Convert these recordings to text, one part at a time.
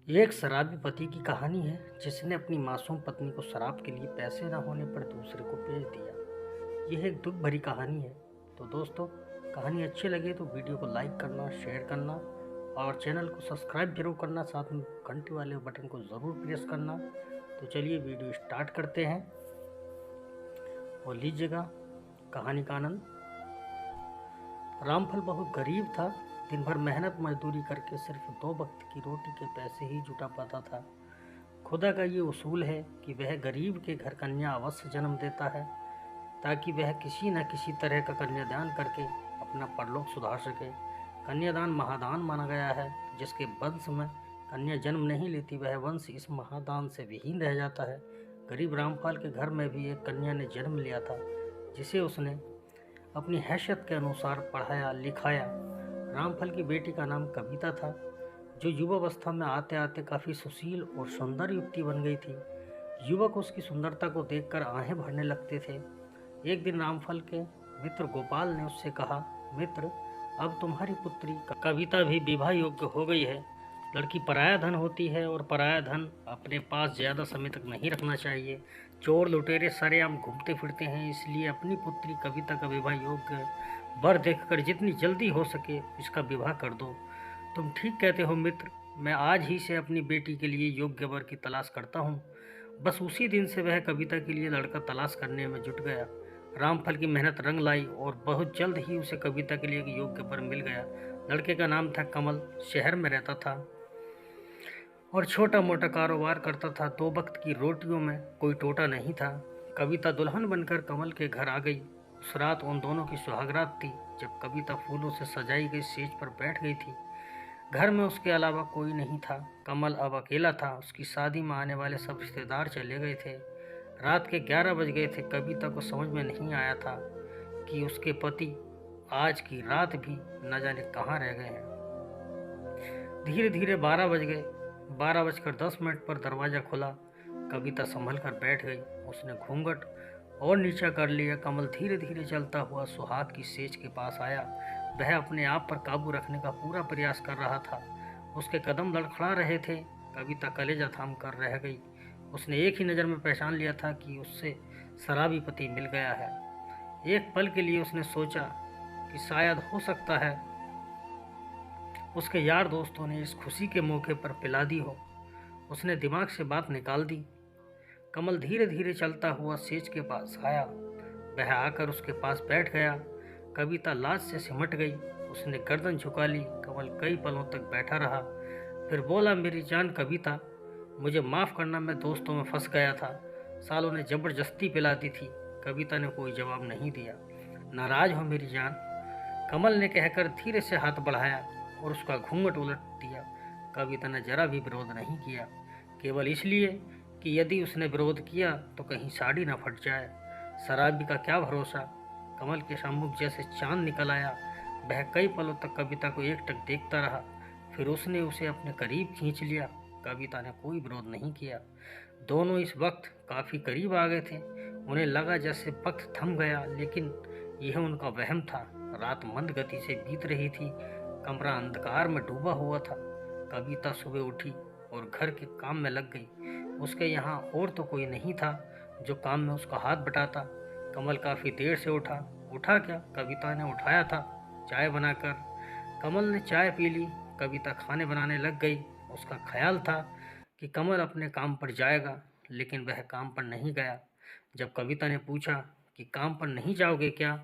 एक शराबी पति की कहानी है जिसने अपनी मासूम पत्नी को शराब के लिए पैसे न होने पर दूसरे को बेच दिया। यह एक दुख भरी कहानी है। तो दोस्तों, कहानी अच्छी लगे तो वीडियो को लाइक करना, शेयर करना और चैनल को सब्सक्राइब जरूर करना। साथ में घंटी वाले बटन को ज़रूर प्रेस करना। तो चलिए वीडियो स्टार्ट करते हैं और लीजिएगा कहानी का आनंद। रामफल बहुत गरीब था। दिन भर मेहनत मजदूरी करके सिर्फ 2 वक्त की रोटी के पैसे ही जुटा पाता था। खुदा का ये उसूल है कि वह गरीब के घर कन्या अवश्य जन्म देता है, ताकि वह किसी न किसी तरह का कन्यादान करके अपना परलोक सुधार सके। कन्यादान महादान माना गया है। जिसके वंश में कन्या जन्म नहीं लेती, वह वंश इस महादान से विहीन रह जाता है। गरीब रामपाल के घर में भी एक कन्या ने जन्म लिया था, जिसे उसने अपनी हैसियत के अनुसार पढ़ाया लिखाया। रामफल की बेटी का नाम कविता था, जो युवावस्था में आते आते काफ़ी सुशील और सुंदर युवती बन गई थी। युवक उसकी सुंदरता को देखकर आहें भरने लगते थे। एक दिन रामफल के मित्र गोपाल ने उससे कहा, मित्र, अब तुम्हारी पुत्री कविता भी विवाह योग्य हो गई है। लड़की पराया धन होती है और पराया धन अपने पास ज़्यादा समय तक नहीं रखना चाहिए। चोर लुटेरे सरेआम घूमते फिरते हैं, इसलिए अपनी पुत्री कविता का विवाह योग्य वर देखकर जितनी जल्दी हो सके इसका विवाह कर दो। तुम ठीक कहते हो मित्र, मैं आज ही से अपनी बेटी के लिए योग्य वर की तलाश करता हूँ। बस उसी दिन से वह कविता के लिए लड़का तलाश करने में जुट गया। रामफल की मेहनत रंग लाई और बहुत जल्द ही उसे कविता के लिए एक योग्य वर मिल गया। लड़के का नाम था कमल। शहर में रहता था और छोटा मोटा कारोबार करता था। 2 वक्त की रोटियों में कोई टोटा नहीं था। कविता दुल्हन बनकर कमल के घर आ गई। उस रात उन दोनों की सुहागरात थी। जब कविता फूलों से सजाई गई सेज पर बैठ गई थी, घर में उसके अलावा कोई नहीं था। कमल अब अकेला था। उसकी शादी में आने वाले सब रिश्तेदार चले गए थे। रात के 11 बज गए थे। कविता को समझ में नहीं आया था कि उसके पति आज की रात भी न जाने कहाँ रह गए हैं। धीरे धीरे 12 बज गए। 12:10 पर दरवाज़ा खुला। कविता संभल कर बैठ गई। उसने घूंघट और नीचा कर लिया। कमल धीरे धीरे चलता हुआ सुहाग की सेज के पास आया। वह अपने आप पर काबू रखने का पूरा प्रयास कर रहा था। उसके कदम लड़खड़ा रहे थे। कविता कलेजा थाम कर रह गई। उसने एक ही नज़र में पहचान लिया था कि उससे शराबी पति मिल गया है। एक पल के लिए उसने सोचा कि शायद हो सकता है उसके यार दोस्तों ने इस खुशी के मौके पर पिला दी हो। उसने दिमाग से बात निकाल दी। कमल धीरे धीरे चलता हुआ सेज के पास आया। वह आकर उसके पास बैठ गया। कविता लाज से सिमट गई। उसने गर्दन झुका ली। कमल कई पलों तक बैठा रहा, फिर बोला, मेरी जान कविता, मुझे माफ़ करना, मैं दोस्तों में फंस गया था। सालों ने ज़बरदस्ती पिला दी थी। कविता ने कोई जवाब नहीं दिया। नाराज हो मेरी जान, कमल ने कहकर धीरे से हाथ बढ़ाया और उसका घूंघट उलट दिया। कविता ने जरा भी विरोध नहीं किया, केवल इसलिए कि यदि उसने विरोध किया तो कहीं साड़ी न फट जाए। शराबी का क्या भरोसा। कमल के सम्मुख जैसे चांद निकल आया। वह कई पलों तक कविता को एकटक देखता रहा, फिर उसने उसे अपने करीब खींच लिया। कविता ने कोई विरोध नहीं किया। दोनों इस वक्त काफ़ी करीब आ गए थे। उन्हें लगा जैसे वक्त थम गया, लेकिन यह उनका वहम था। रात मंद गति से बीत रही थी। कमरा अंधकार में डूबा हुआ था। कविता सुबह उठी और घर के काम में लग गई। उसके यहाँ और तो कोई नहीं था जो काम में उसका हाथ बटाता। कमल काफ़ी देर से उठा। उठा क्या, कविता ने उठाया था, चाय बनाकर। कमल ने चाय पी ली। कविता खाने बनाने लग गई। उसका ख्याल था कि कमल अपने काम पर जाएगा, लेकिन वह काम पर नहीं गया। जब कविता ने पूछा कि काम पर नहीं जाओगे क्या,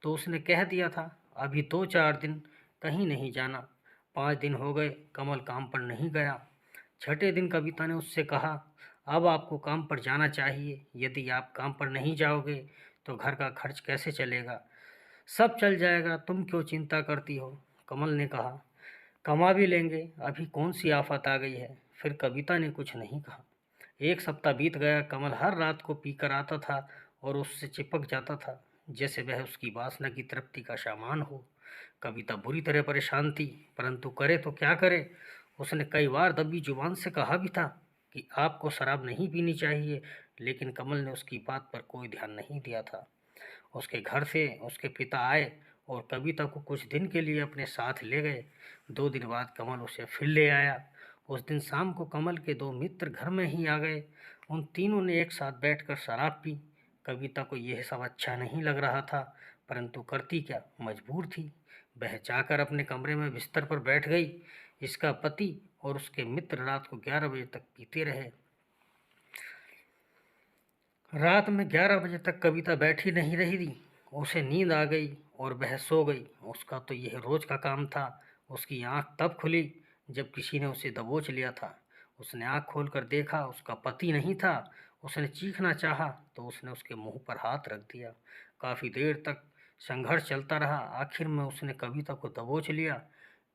तो उसने कह दिया था, अभी 2-4 दिन कहीं नहीं जाना। 5 दिन हो गए, कमल काम पर नहीं गया। छठे दिन कविता ने उससे कहा, अब आपको काम पर जाना चाहिए। यदि आप काम पर नहीं जाओगे तो घर का खर्च कैसे चलेगा। सब चल जाएगा, तुम क्यों चिंता करती हो। कमल ने कहा, कमा भी लेंगे, अभी कौन सी आफत आ गई है। फिर कविता ने कुछ नहीं कहा। 1 सप्ताह बीत गया। कमल हर रात को पीकर आता था और उससे चिपक जाता था, जैसे वह उसकी वासना की तृप्ति का सामान हो। कविता बुरी तरह परेशान थी, परंतु करे तो क्या करे। उसने कई बार दबी जुबान से कहा भी था कि आपको शराब नहीं पीनी चाहिए, लेकिन कमल ने उसकी बात पर कोई ध्यान नहीं दिया था। उसके घर से उसके पिता आए और कविता को कुछ दिन के लिए अपने साथ ले गए। 2 दिन बाद कमल उसे फिर ले आया। उस दिन शाम को कमल के दो मित्र घर में ही आ गए। उन तीनों ने एक साथ बैठकर शराब पी। कविता को यह सब अच्छा नहीं लग रहा था, परंतु करती क्या, मजबूर थी। वह जाकर अपने कमरे में बिस्तर पर बैठ गई। इसका पति और उसके मित्र रात को 11 बजे तक पीते रहे। रात में 11 बजे तक कविता बैठी नहीं रही थी। उसे नींद आ गई और वह सो गई। उसका तो यह रोज का काम था। उसकी आंख तब खुली जब किसी ने उसे दबोच लिया था। उसने आंख खोलकर देखा, उसका पति नहीं था। उसने चीखना चाहा तो उसने उसके मुंह पर हाथ रख दिया। काफ़ी देर तक संघर्ष चलता रहा। आखिर में उसने कविता को दबोच लिया,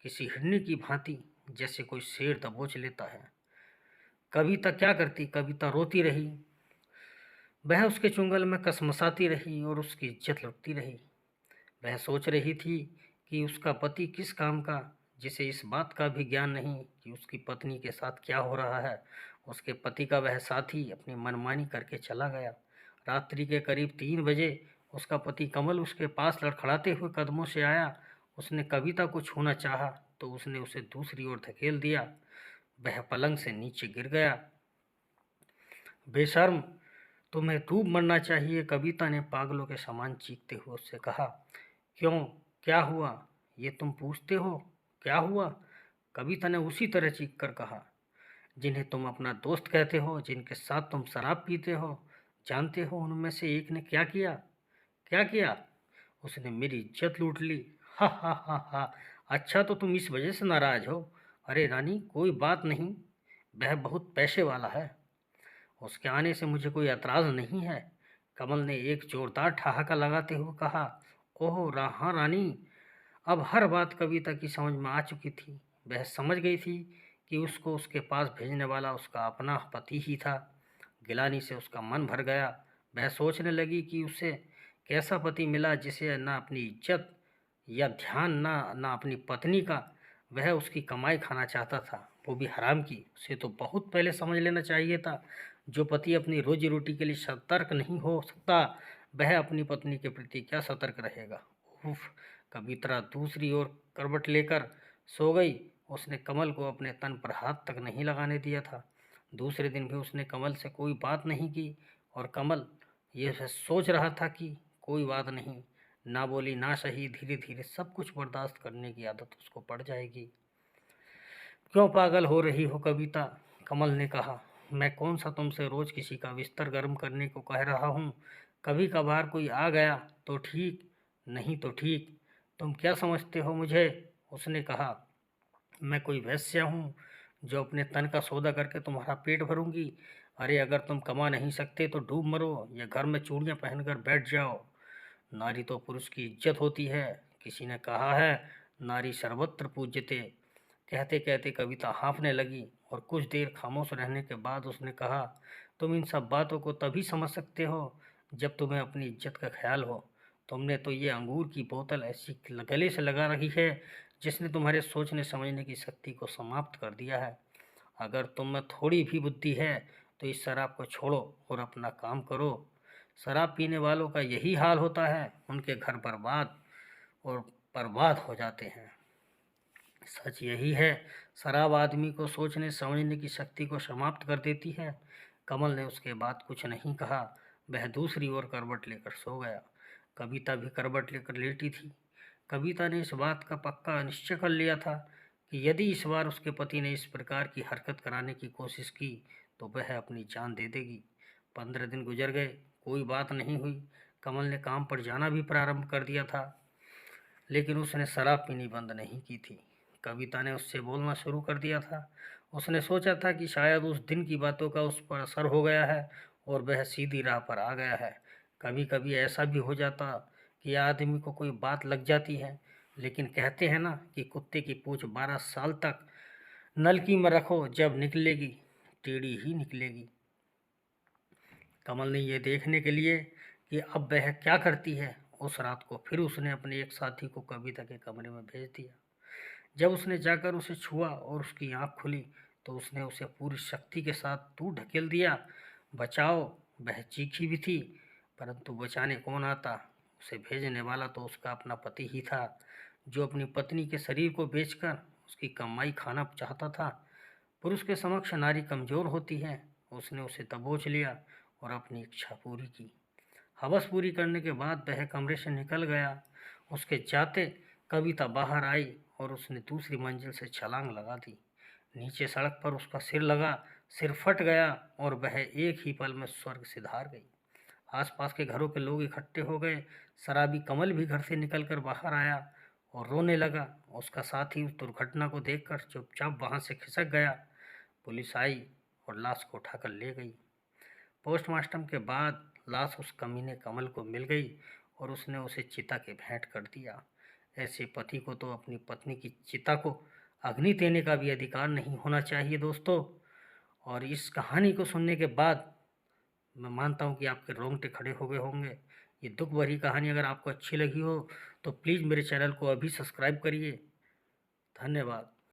किसी हिरनी की भांति, जैसे कोई शेर दबोच लेता है। कविता क्या करती? कविता रोती रही। वह उसके चुंगल में कसमसाती रही और उसकी इज्जत लुटती रही। वह सोच रही थी कि उसका पति किस काम का, जिसे इस बात का भी ज्ञान नहीं कि उसकी पत्नी के साथ क्या हो रहा है। उसके पति का वह साथी अपनी मनमानी करके चला गया। रात्रि के करीब 3 बजे उसका पति कमल उसके पास लड़खड़ाते हुए कदमों से आया। उसने कविता को छूना चाहा तो उसने उसे दूसरी ओर धकेल दिया। वह पलंग से नीचे गिर गया। बेशर्म, तुम्हें डूब मरना चाहिए, कविता ने पागलों के समान चीखते हुए उससे कहा। क्यों, क्या हुआ, ये तुम पूछते हो? क्या हुआ? कविता ने उसी तरह चीख कर कहा। जिन्हें तुम अपना दोस्त कहते हो, जिनके साथ तुम शराब पीते हो, जानते हो उनमें से एक ने क्या किया? क्या किया? उसने मेरी इज्जत लूट ली। हा हा हा हा। अच्छा, तो तुम इस वजह से नाराज हो? अरे रानी, कोई बात नहीं, वह बहुत पैसे वाला है, उसके आने से मुझे कोई एतराज़ नहीं है। कमल ने एक जोरदार ठहाका लगाते हुए कहा। ओह हाँ रानी। अब हर बात कविता की समझ में आ चुकी थी। वह समझ गई थी कि उसको उसके पास भेजने वाला उसका अपना पति ही था। गिलानी से उसका मन भर गया। वह सोचने लगी कि उसे कैसा पति मिला जिसे ना अपनी इज्जत या ध्यान, ना अपनी पत्नी का। वह उसकी कमाई खाना चाहता था, वो भी हराम की। उसे तो बहुत पहले समझ लेना चाहिए था। जो पति अपनी रोजी रोटी के लिए सतर्क नहीं हो सकता, वह अपनी पत्नी के प्रति क्या सतर्क रहेगा। उफ। कविता दूसरी ओर करवट लेकर सो गई। उसने कमल को अपने तन पर हाथ तक नहीं लगाने दिया था। दूसरे दिन भी उसने कमल से कोई बात नहीं की और कमल ये सोच रहा था कि कोई बात नहीं, ना बोली ना सही, धीरे धीरे सब कुछ बर्दाश्त करने की आदत उसको पड़ जाएगी। क्यों पागल हो रही हो कविता? कमल ने कहा। मैं कौन सा तुमसे रोज किसी का बिस्तर गर्म करने को कह रहा हूँ? कभी कभार कोई आ गया तो ठीक, नहीं तो ठीक। तुम क्या समझते हो मुझे? उसने कहा। मैं कोई वेश्या हूँ जो अपने तन का सौदा करके तुम्हारा पेट भरूंगी? अरे अगर तुम कमा नहीं सकते तो डूब मरो या घर में चूड़ियाँ पहनकर बैठ जाओ। नारी तो पुरुष की इज्जत होती है। किसी ने कहा है, नारी सर्वत्र पूज्यते। कहते कहते कविता हाँफने लगी और कुछ देर खामोश रहने के बाद उसने कहा। तुम इन सब बातों को तभी समझ सकते हो जब तुम्हें अपनी इज्जत का ख्याल हो। तुमने तो ये अंगूर की बोतल ऐसी गले से लगा रही है जिसने तुम्हारे सोचने समझने की शक्ति को समाप्त कर दिया है। अगर तुम में थोड़ी भी बुद्धि है तो इस शराब को छोड़ो और अपना काम करो। शराब पीने वालों का यही हाल होता है, उनके घर बर्बाद और बर्बाद हो जाते हैं। सच यही है, शराब आदमी को सोचने समझने की शक्ति को समाप्त कर देती है। कमल ने उसके बाद कुछ नहीं कहा। वह दूसरी ओर करवट लेकर सो गया। कविता भी करवट लेकर लेटी थी। कविता ने इस बात का पक्का निश्चय कर लिया था कि यदि इस बार उसके पति ने इस प्रकार की हरकत कराने की कोशिश की तो वह अपनी जान दे देगी। 15 दिन गुजर गए, कोई बात नहीं हुई। कमल ने काम पर जाना भी प्रारंभ कर दिया था, लेकिन उसने शराब पीनी बंद नहीं की थी। कविता ने उससे बोलना शुरू कर दिया था। उसने सोचा था कि शायद उस दिन की बातों का उस पर असर हो गया है और वह सीधी राह पर आ गया है। कभी कभी ऐसा भी हो जाता कि आदमी को कोई बात लग जाती है, लेकिन कहते हैं ना कि कुत्ते की पूंछ 12 साल तक नलकी में रखो, जब निकलेगी टेढ़ी ही निकलेगी। कमल ने यह देखने के लिए कि अब वह क्या करती है, उस रात को फिर उसने अपने एक साथी को कविता के कमरे में भेज दिया। जब उसने जाकर उसे छुआ और उसकी आंख खुली तो उसने उसे पूरी शक्ति के साथ दूर ढकेल दिया। बचाओ, वह चीखी भी थी, परंतु बचाने कौन आता? उसे भेजने वाला तो उसका अपना पति ही था, जो अपनी पत्नी के शरीर को बेचकर उसकी कमाई खाना चाहता था। पुरुष के समक्ष नारी कमज़ोर होती है। उसने उसे दबोच लिया और अपनी इच्छा पूरी की। हवस पूरी करने के बाद वह कमरे से निकल गया। उसके जाते कविता बाहर आई और उसने दूसरी मंजिल से छलांग लगा दी। नीचे सड़क पर उसका सिर लगा, सिर फट गया और वह एक ही पल में स्वर्ग से धार गई। आसपास के घरों के लोग इकट्ठे हो गए। शराबी कमल भी घर से निकलकर बाहर आया और रोने लगा। उसका साथी उस दुर्घटना को देखकर चुपचाप वहां से खिसक गया। पुलिस आई और लाश को उठाकर ले गई। पोस्टमार्टम के बाद लाश उस कमीने कमल को मिल गई और उसने उसे चिता के भेंट कर दिया। ऐसे पति को तो अपनी पत्नी की चिता को अग्नि देने का भी अधिकार नहीं होना चाहिए दोस्तों। और इस कहानी को सुनने के बाद मैं मानता हूँ कि आपके रोंगटे खड़े हो गए होंगे। ये दुख भरी कहानी अगर आपको अच्छी लगी हो तो प्लीज़ मेरे चैनल को अभी सब्सक्राइब करिए। धन्यवाद।